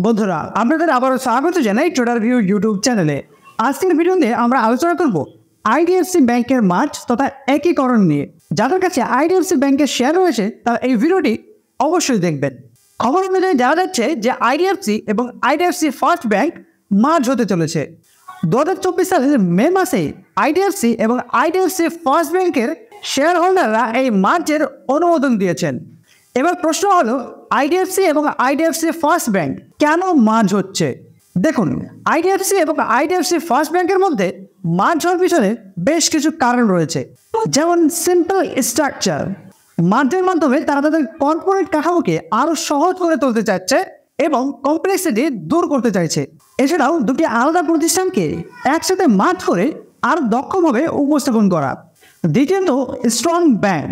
বন্ধুরা আপনাদের আবারও স্বাগত জানাই ট্রেডার ভিউ ইউটিউব চ্যানেলে। আজকের ভিডিওতে আমরা আলোচনা করব আইডিএফসি ব্যাংকের মার্জ তথা একীকরণ নিয়ে। যাদের কাছে আইডিএফসি ব্যাংকের শেয়ার রয়েছে তারা এই ভিডিওটি অবশ্যই দেখবেন। খবর অনুযায়ী জানা যাচ্ছে যে আইডিএফসি এবং আইডিএফসি ফার্স্ট ব্যাংক মার্জ হতে চলেছে। 2024 সালের মে মাসে আইডিএফসি এবং আইডিএফসি ফার্স্ট ব্যাংকের শেয়ার হোল্ডাররা এই মার্জের অনুমোদন দিয়েছেন। এবার প্রশ্ন হলো আইডিএফসি এবং আইডিএফসি ফার্স্ট ব্যাংক কেন মার্জ হচ্ছে। দেখুন, আইডিএফসি এবং আইডিএফসি ফার্স্ট ব্যাংকের মধ্যে মার্জ হওয়ার পিছনে বেশ কিছু কারণ রয়েছে, যেমন সিম্পল স্ট্রাকচার। মার্জের মাধ্যমে তারা তাদের কর্পোরেট কাঠামোকে আরও সহজ করে তুলতে চাচ্ছে এবং কমপ্লেক্সিটি দূর করতে চাইছে। এছাড়াও দুটি আলাদা প্রতিষ্ঠানকে একসাথে মার্জ করে আরও দক্ষভাবে উপস্থাপন করা। দ্বিতীয়ত, স্ট্রং ব্যাংক।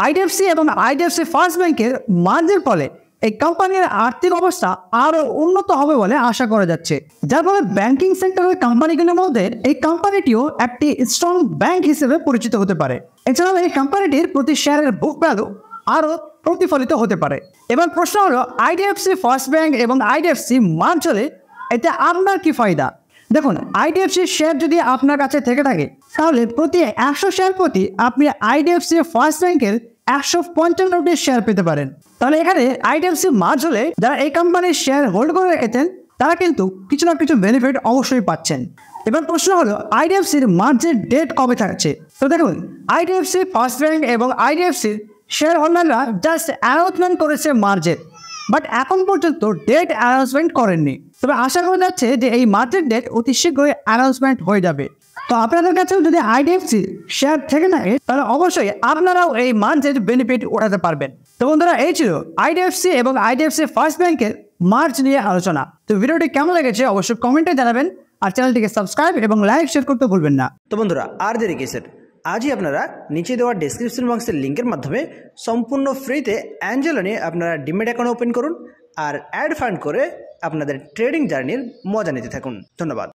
আইডিএফসি এবং আইডিএফসি ফার্স্ট ব্যাংকের মার্জের ফলে এই কোম্পানির আর্থিক অবস্থা আরও উন্নত হবে বলে আশা করা যাচ্ছে, যার ফলে ব্যাংকিং সেক্টরের কোম্পানিগুলোর মধ্যে এই কোম্পানিটিও একটি স্ট্রং ব্যাংক হিসেবে পরিচিত হতে পারে। এছাড়াও এই কোম্পানিটির প্রতি শেয়ারের বুক ভ্যালু আরও প্রতিফলিত হতে পারে। এবার প্রশ্ন হলো আইডিএফসি ফার্স্ট ব্যাংক এবং আইডিএফসি মার্জ হলে এতে আপনার কি ফায়দা। দেখুন, আইডিএফসি শেয়ার যদি আপনার কাছে থেকে থাকে তাহলে প্রতি 100 শেয়ার প্রতি আপনি আইডিএফসি ফার্স্ট ব্যাংকের 155টি শেয়ার পেতে পারেন। তাহলে এখানে আইডিএফসি মার্জ হলে যারা এই কোম্পানির শেয়ার হোল্ড করে রেখেছেন তারা কিন্তু কিছু না কিছু বেনিফিট অবশ্যই পাচ্ছেন। এবার প্রশ্ন হলো আইডিএফসির মার্জের ডেট কবে থাকছে। তো দেখুন, আইডিএফসি ফার্স্ট ব্যাংক এবং আইডিএফসির শেয়ার হোল্ডাররা জাস্ট অ্যানাউন্সমেন্ট করেছে মার্জের, বাট এখন পর্যন্ত ডেট অ্যানাউন্সমেন্ট করেননি। তবে আশা করা যাচ্ছে যে এই মার্জের ডেট অতি শীঘ্রই অ্যানাউন্সমেন্ট হয়ে যাবে। তো আপনাদের কাছেও যদি আইডিএফসি শেয়ার থেকে থাকে তাহলে অবশ্যই আপনারাও এই মার্জের বেনিফিট উঠাতে পারবেন। তো বন্ধুরা, এই ছিল আইডিএফসি এবং আইডিএফসি ফার্স্ট ব্যাংকের মার্জ নিয়ে আলোচনা। তো ভিডিওটি কেমন লেগেছে অবশ্যই কমেন্টে জানাবেন, আর চ্যানেলটিকে সাবস্ক্রাইব এবং লাইক শেয়ার করতে ভুলবেন না। তো বন্ধুরা, আর দেরি কিসের, আজই আপনারা নিচে দেওয়া ডেসক্রিপশন বক্সের লিঙ্কের মাধ্যমে সম্পূর্ণ ফ্রিতে অ্যাঞ্জেলো নিয়ে আপনারা ডিমেট অ্যাকাউন্ট ওপেন করুন আর অ্যাড ফান্ড করে আপনাদের ট্রেডিং জার্নির মজা নিতে থাকুন। ধন্যবাদ।